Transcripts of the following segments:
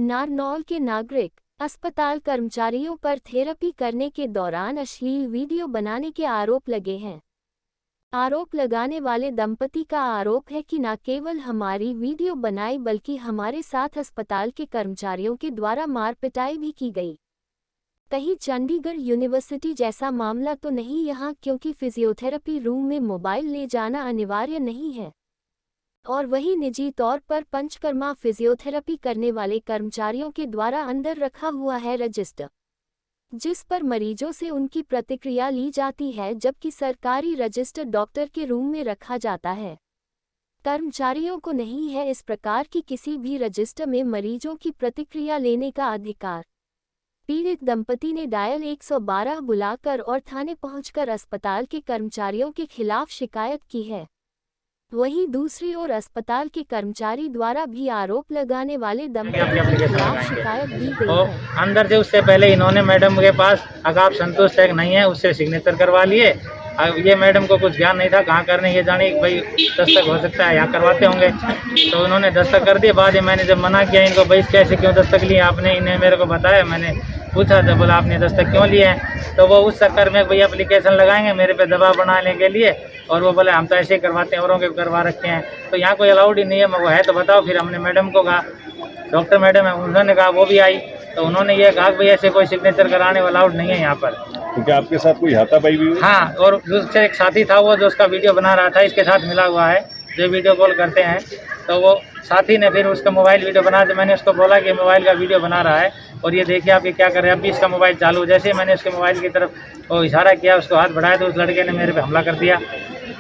नारनौल के नागरिक अस्पताल कर्मचारियों पर थेरेपी करने के दौरान अश्लील वीडियो बनाने के आरोप लगे हैं। आरोप लगाने वाले दंपति का आरोप है कि न केवल हमारी वीडियो बनाई बल्कि हमारे साथ अस्पताल के कर्मचारियों के द्वारा मार पिटाई भी की गई। कहीं चंडीगढ़ यूनिवर्सिटी जैसा मामला तो नहीं यहाँ, क्योंकि फिजियोथेरेपी रूम में मोबाइल ले जाना अनिवार्य नहीं है। और वही निजी तौर पर पंचकर्मा फिजियोथेरेपी करने वाले कर्मचारियों के द्वारा अंदर रखा हुआ है रजिस्टर, जिस पर मरीजों से उनकी प्रतिक्रिया ली जाती है, जबकि सरकारी रजिस्टर डॉक्टर के रूम में रखा जाता है। कर्मचारियों को नहीं है इस प्रकार की किसी भी रजिस्टर में मरीजों की प्रतिक्रिया लेने का अधिकार। पीड़ित दंपति ने डायल 112 बुलाकर और थाने पहुंचकर अस्पताल के कर्मचारियों के खिलाफ शिकायत की है। वहीं दूसरी ओर अस्पताल के कर्मचारी द्वारा भी आरोप लगाने वाले दंपति के खिलाफ शिकायत दी गई है। अंदर से उससे पहले इन्होंने मैडम के पास, अगर आप संतोष चेक नहीं है, उससे सिग्नेचर करवा लिए। अब ये मैडम को कुछ ज्ञान नहीं था कहाँ करने, ये जाने भाई दस्तक हो सकता है यहाँ करवाते होंगे, तो उन्होंने दस्तक कर दिए। बाद में मैंने जब मना किया इनको, भाई कैसे क्यों दस्तक लिए आपने, इन्हें मेरे को बताया, मैंने पूछा तो बोला आपने दस्तक क्यों लिए हैं, तो वो उस चक्कर में भाई एप्लीकेशन लगाएंगे मेरे पे दबाव बनाने के लिए, और वो बोले हम तो ऐसे ही करवाते हैं, औरों के करवा रखे हैं, तो यहाँ कोई अलाउड ही नहीं है। वो है तो बताओ। फिर हमने मैडम को कहा, डॉक्टर मैडम है, उन्होंने कहा, वो भी आई, तो उन्होंने ये कहा कि भाई ऐसे कोई सिग्नेचर कराने वाला अलाउड नहीं है यहाँ पर। तो क्या आपके साथ कोई हाथापाई भी हुई? हाँ, और दूसरे एक साथी था वो जो उसका वीडियो बना रहा था, इसके साथ मिला हुआ है, जो वीडियो कॉल करते हैं, तो वो साथी ने फिर उसका मोबाइल वीडियो बना दिया। मैंने उसको बोला कि मोबाइल का वीडियो बना रहा है और ये देखिए आप ये क्या कर रहे हैं, अभी इसका मोबाइल चालू। जैसे ही मैंने उसके मोबाइल की तरफ वो इशारा किया, उसको हाथ बढ़ाया, तो उस लड़के ने मेरे पे हमला कर दिया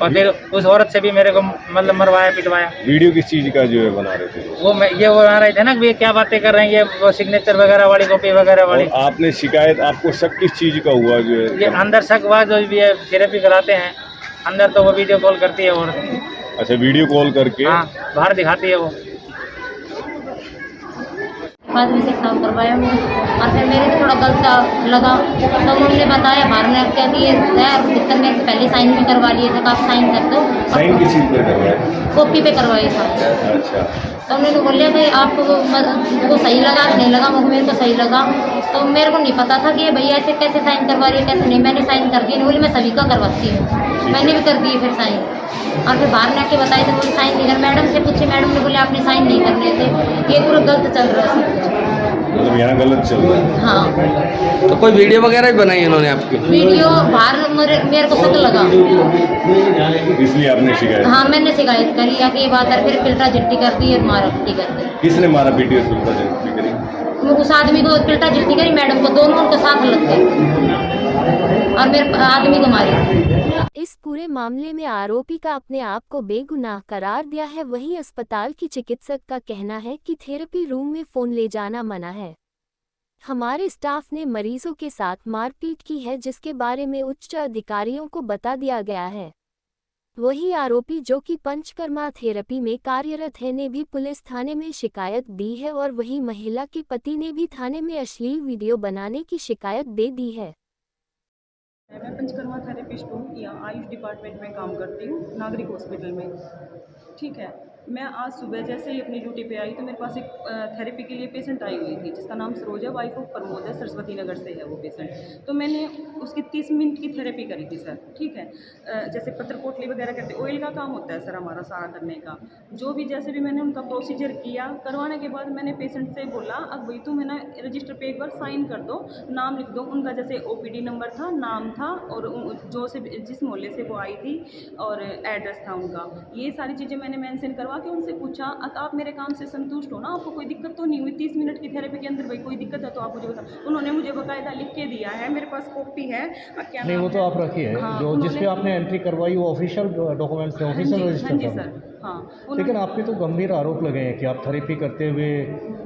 और फिर उस औरत से भी मेरे को मतलब मरवाया पिटवाया। वीडियो किस चीज़ का जो है बना रहे थे? वो बना रहे थे ना कि ये क्या बातें कर रहे हैं, ये वो सिग्नेचर वगैरह वाली, कॉपी वगैरह वाली। आपने शिकायत, आपको शक किस चीज़ का हुआ जो है? ये अंदर शक हुआ, जो भी ये थेरेपी कराते हैं अंदर, तो वो वीडियो कॉल करती है औरत। अच्छा, वीडियो कॉल करके? हाँ, बाहर दिखाती है वो। बाद में से काम करवाया और फिर मेरे को थोड़ा गलत लगा, तो उन्होंने बताया बाहर में क्या कि ये दिक्कत में पहले साइन भी करवा लिए थे, आप साइन कर दो। साइन किस चीज़ पर करवाए? कॉपी पे करवाए साइन। अच्छा, तो उन्होंने बोले कि आपको वो सही लगा नहीं लगा, मेरे को सही लगा, तो मेरे को नहीं पता था कि भैया ऐसे कैसे साइन करवा रही है कैसे नहीं। मैंने साइन कर दिए, बोली मैं सभी का करवाती हूँ, मैंने भी कर दिए फिर साइन। और फिर बाहर में आके बताए थे बोले साइन नहीं कर, मैडम से पूछे, मैडम ने बोले आपने साइन नहीं करने थे, ये पूरा गलत चल रहा है। मतलब यहाँ गलत चल रहा है? हाँ। तो कोई वीडियो वगैरह भी बनाई इन्होंने आपकी? वीडियो बाहर मेरे को शक लगा, इसलिए आपने शिकायत? हाँ, मैंने शिकायत करी या कि ये बात है, फिर पिल्टा जिट्टी कर दी और मारा पिट्टी कर दी। किसने मारा पीटी और पिल्टा जिट्टी करी? उस आदमी को पिल्टा जिट्टी करी, मैडम को, दोनों उनके साथ लग गए और मेरे आदमी को मारी। इस पूरे मामले में आरोपी का अपने आप को बेगुनाह करार दिया है। वहीं अस्पताल की चिकित्सक का कहना है कि थेरेपी रूम में फोन ले जाना मना है। हमारे स्टाफ ने मरीजों के साथ मारपीट की है, जिसके बारे में उच्च अधिकारियों को बता दिया गया है। वही आरोपी, जो कि पंचकर्मा थेरेपी में कार्यरत है, ने भी पुलिस थाने में शिकायत दी है और वही महिला के पति ने भी थाने में अश्लील वीडियो बनाने की शिकायत दे दी है। मैं पंचकर्मा थेरेपिस्ट हूँ, या आयुष डिपार्टमेंट में काम करती हूँ, नागरिक हॉस्पिटल में। ठीक है, मैं आज सुबह जैसे ही अपनी ड्यूटी पे आई तो मेरे पास एक थेरेपी के लिए पेशेंट आई हुई थी, जिसका नाम सरोज है, वाइफ ऑफ प्रमोद है, सरस्वती नगर से है वो पेशेंट। तो मैंने उसकी 30 मिनट की थेरेपी करी थी सर। ठीक है, जैसे पत्र पोटली वगैरह करते, ऑयल का काम होता है सर हमारा सारा करने का, जो भी जैसे भी मैंने उनका प्रोसीजर किया। करवाने के बाद मैंने पेशेंट से बोला, अब भाई तुम है ना रजिस्टर पे एक बार साइन कर दो, नाम लिख दो उनका, जैसे OPD नंबर था, नाम था, और जो से जिस मोहल्ले से वो आई थी और एड्रेस था उनका, ये सारी चीज़ें मैंने मेंशन करवा के उनसे पूछा, आप मेरे काम से संतुष्ट हो ना, आपको कोई दिक्कत तो नहीं हुई 30 मिनट की थेरेपी के अंदर, भाई कोई दिक्कत है तो आप मुझे बताओ। उन्होंने मुझे बाकायदा लिख के दिया है, मेरे पास कॉपी है। क्या नहीं, वो तो आप रखिए। हाँ, जो जिस पे आपने एंट्री करवाई वो ऑफिशियल डॉक्यूमेंट्स है, ऑफिशियल रजिस्टर जी था। सर। हाँ, लेकिन आप पे तो गंभीर आरोप लगे हैं कि आप थेरेपी करते हुए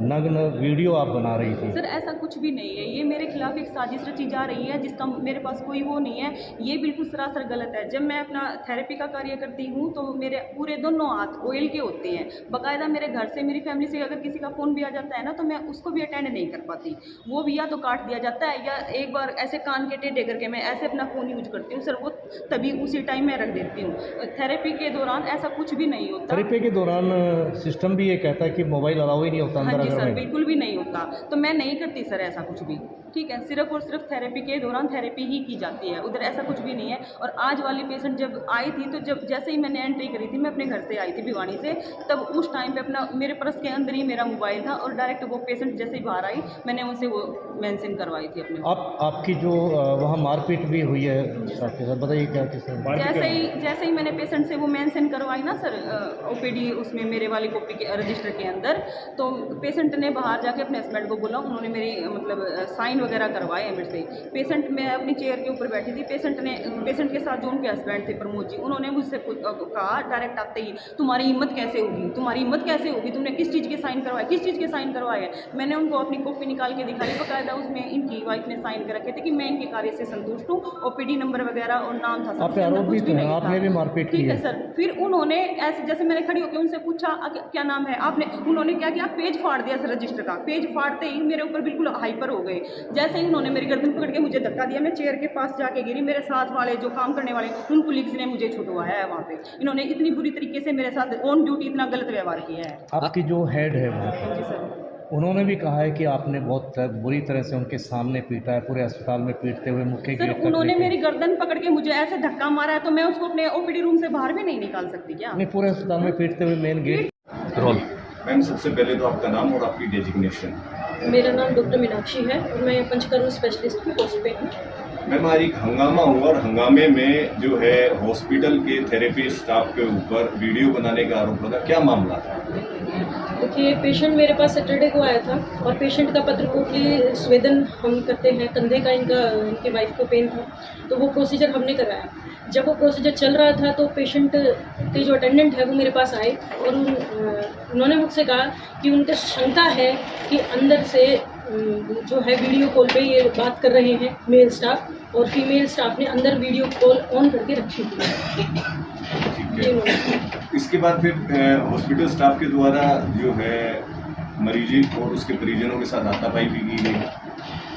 नग्न वीडियो आप बना रही थी। सर ऐसा कुछ भी नहीं है, ये मेरे खिलाफ एक साजिश रची जा रही है, जिसका मेरे पास कोई वो नहीं है। ये बिल्कुल सरासर गलत है। जब मैं अपना थेरेपी का कार्य करती हूँ तो मेरे पूरे दोनों हाथ ऑयल के होते हैं। बाकायदा मेरे घर से, मेरी फैमिली से अगर किसी का फ़ोन भी आ जाता है ना, तो मैं उसको भी अटेंड नहीं कर पाती। वो भी या तो काट दिया जाता है, या एक बार ऐसे कान के टेढ़े करके मैं ऐसे अपना फ़ोन यूज करती हूँ सर, वो तभी उसी टाइम में रख देती हूँ। थेरेपी के दौरान ऐसा कुछ भी नहीं नहीं होता। थेरेपी के दौरान सिस्टम भी ये कहता है कि मोबाइल अलाउ ही नहीं होता हाँ अंदर जी अगर सर, में। बिल्कुल भी नहीं होता। तो मैं नहीं करती सर ऐसा कुछ भी, ठीक है। सिर्फ और सिर्फ थेरेपी के दौरान थेरेपी ही की जाती है, उधर ऐसा कुछ भी नहीं है। और आज वाली पेशेंट जब आई थी, तो जब जैसे ही मैंने एंट्री करी थी, मैं अपने घर से आई थी भिवानी से, तब उस टाइम पे अपना मेरे पर्स के अंदर ही मेरा मोबाइल था, और डायरेक्ट वो पेशेंट जैसे ही बाहर आई, मैंने उनसे वो मेंशन करवाई थी अपने। आपकी जो वहाँ मारपीट भी हुई है आपके साथ, बताइए क्या किस्सा है? जैसे ही मैंने पेशेंट से वो मेंशन करवाई ना सर, ओपीडी उसमें मेरे वाली कॉपी के रजिस्टर के अंदर, तो पेशेंट ने बाहर जाके अपने हस्बैंड को बोला, उन्होंने मेरी मतलब साइन वगैरह करवाए मेरे से। पेशेंट, मैं अपनी चेयर के ऊपर बैठी थी, पेशेंट के साथ जो उनके हस्बैंड थे प्रमोद जी, उन्होंने मुझसे कहा डायरेक्ट आते ही, तुम्हारी हिम्मत कैसे होगी, तुम्हारी हिम्मत कैसे होगी, तुमने किस चीज़ के साइन करवाए, किस चीज़ के साइन करवाए। मैंने उनको अपनी कॉपी निकाल के दिखाई, बकायदा उसमें इनकी वाइफ ने साइन कर रखे थे कि मैं इनके कार्य से संतुष्ट हूँ, ओपीडी नंबर वगैरह और नाम था, आप पे आरोप भी तो है, आपने भी मारपीट की ठीक है है। सर। फिर उन्होंने ऐसे, जैसे मैंने खड़ी होकर उनसे पूछा क्या नाम है आपने, उन्होंने क्या किया, पेज फाड़ दिया सर रजिस्टर का। पेज फाड़ते ही मेरे ऊपर बिल्कुल हाइपर हो गए। जैसे ही उन्होंने मेरी गर्दन पकड़ के मुझे धक्का दिया, मैं चेयर के पास जाके गिरी। मेरे साथ वाले जो काम करने वाले उन पुलिस ने मुझे छुटवाया है वहाँ पे। इन्होंने इतनी बुरी तरीके से मेरे साथ ऑन ड्यूटी इतना गलत व्यवहार किया है। आपकी जो हेड है वहाँ हाँ जी सर। उन्होंने भी कहा है कि आपने बहुत बुरी तरह से उनके सामने पीटा है, पूरे अस्पताल में पीटते हुए मुख्य सर गेट तक उन्होंने लेके। मेरी गर्दन पकड़ के मुझे ऐसे धक्का मारा है, तो मैं उसको अपने ओपीडी रूम से बाहर भी नहीं निकाल सकती क्या? नहीं, पूरे अस्पताल में पीटते हुए मेन गेट। रोल मैम, सबसे पहले तो आपका नाम और आपकी डेजिग्नेशन। मेरा नाम डॉक्टर मीनाक्षी है और मैं पंचकर्म स्पेशलिस्ट की पोस्ट पे हूँ। मैम, आज एक हंगामा हुआ और हंगामे में जो है हॉस्पिटल के थेरेपी स्टाफ के ऊपर वीडियो बनाने का आरोप लगा, क्या मामला था? देखिए, पेशेंट मेरे पास सैटरडे को आया था और पेशेंट का पत्रकोटली स्वेदन हम करते हैं, कंधे का इनकी वाइफ को पेन था, तो वो प्रोसीजर हमने कराया। जब वो प्रोसीजर चल रहा था तो पेशेंट के जो अटेंडेंट है वो मेरे पास आए और उन्होंने मुझसे कहा कि उनका शंका है कि अंदर से जो है वीडियो कॉल पे ये बात कर रहे हैं मेल स्टाफ, और फीमेल स्टाफ ने अंदर वीडियो कॉल ऑन करके रखी थी। ठीक है। इसके बाद फिर हॉस्पिटल स्टाफ के द्वारा जो है मरीज और उसके परिजनों के साथ हाथापाई भी की गई।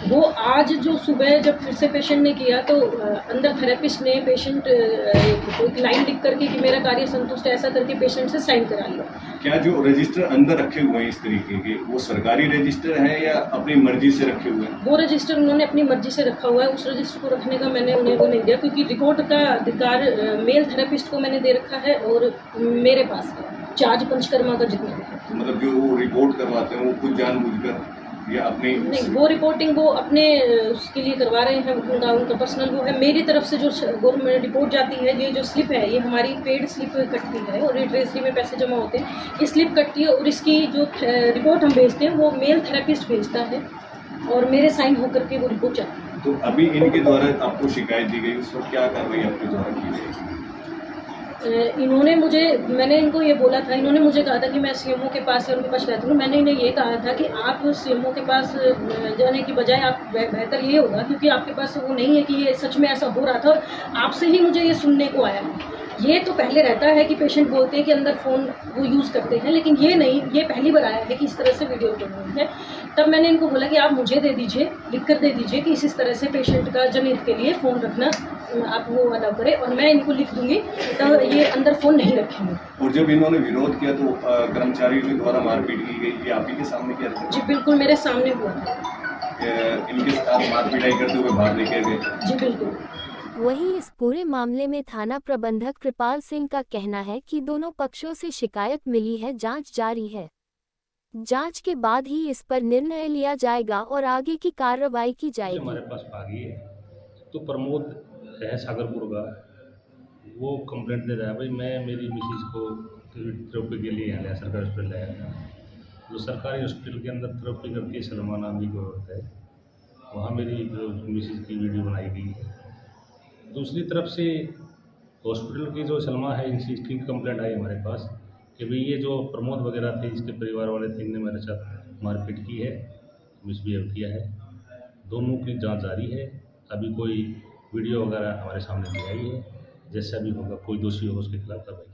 वो आज जो सुबह जब फिर से पेशेंट ने किया तो अंदर थेरेपिस्ट ने पेशेंट एक लाइन लिख करके कि मेरा कार्य संतुष्ट है ऐसा करके पेशेंट से साइन करा लिया। क्या जो रजिस्टर अंदर रखे हुए हैं इस तरीके के, वो सरकारी रजिस्टर है या अपनी मर्जी से रखे हुए हैं? वो रजिस्टर उन्होंने अपनी मर्जी से रखा हुआ है। उस रजिस्टर को रखने का मैंने उन्हें वो नहीं दिया, क्योंकि रिकॉर्ड का अधिकार मेल थेरेपिस्ट को मैंने दे रखा है और मेरे पास चार्ज पंचकर्मा का जितना है। मतलब जो वो रिपोर्ट करवाते हैं वो खुद जानबूझकर या अपनी? नहीं, वो रिपोर्टिंग वो अपने उसके लिए करवा रहे हैं, उनका पर्सनल वो है। मेरी तरफ से जो गवर्नमेंट रिपोर्ट जाती है, ये जो स्लिप है ये हमारी पेड स्लिप कटती है और ये ट्रेजरी में पैसे जमा होते हैं, ये स्लिप कटती है और इसकी जो रिपोर्ट हम भेजते हैं वो मेल थेरेपिस्ट भेजता है और मेरे साइन होकर के वो रिपोर्ट जाती है। तो अभी इनके द्वारा आपको शिकायत दी गई, उस वक्त क्या कार्रवाई आपके द्वारा की गई? मैंने इनको ये बोला था, इन्होंने मुझे कहा था कि मैं सीएमओ के पास या उनके पास रहती हूँ। मैंने इन्हें ये कहा था कि आप सीएमओ के पास जाने की बजाय आप बेहतर ये होगा, क्योंकि आपके पास वो नहीं है कि ये सच में ऐसा हो रहा था और आपसे ही मुझे ये सुनने को आया है। ये तो पहले रहता है कि पेशेंट बोलते हैं कि अंदर फ़ोन वो यूज़ करते हैं, लेकिन ये नहीं, ये पहली बार आया है कि इस तरह से वीडियो रिकॉर्डिंग है। तब मैंने इनको बोला कि आप मुझे दे दीजिए, लिख कर दे दीजिए कि इस तरह से पेशेंट का जनहित के लिए फ़ोन रखना आप वो अलाउ करें, और मैं इनको लिख दूंगी तब ये अंदर फ़ोन नहीं रखेंगे। और जब इन्होंने विरोध किया तो कर्मचारियों के द्वारा मारपीट की गई, ये आप ही के सामने किया था? जी बिल्कुल, मेरे सामने हुआ था। इनके साथ मारपीटाई करते हुए बाहर लेके गए? जी बिल्कुल। वहीं इस पूरे मामले में थाना प्रबंधक कृपाल सिंह का कहना है कि दोनों पक्षों से शिकायत मिली है, जांच जारी है। जांच के बाद ही इस पर निर्णय लिया जाएगा और आगे की कार्रवाई की जाएगी। हमारे पास आ गई है तो प्रमोद है सागरपुर का, वो कंप्लेंट दे रहा है, भाई मैं मेरी मिसिज को थेरेपी के लिए यहाँ सरकारी हॉस्पिटल लाया, जो सरकारी हॉस्पिटल के अंदर थेरेपी करती है सलमा नाम की औरत है, वहाँ मेरी मिसिज की वीडियो बनाई गई है। दूसरी तरफ से हॉस्पिटल की जो सलमा है, इस चीज़ की कंप्लेंट आई हमारे पास कि भाई ये जो प्रमोद वगैरह थे, इसके परिवार वाले थे, इनने मेरे साथ मारपीट की है, मिसबिहेव किया है। दोनों की जांच जारी है। अभी कोई वीडियो वगैरह हमारे सामने नहीं आई है। जैसा भी होगा, कोई दोषी होगा उसके खिलाफ कार्रवाई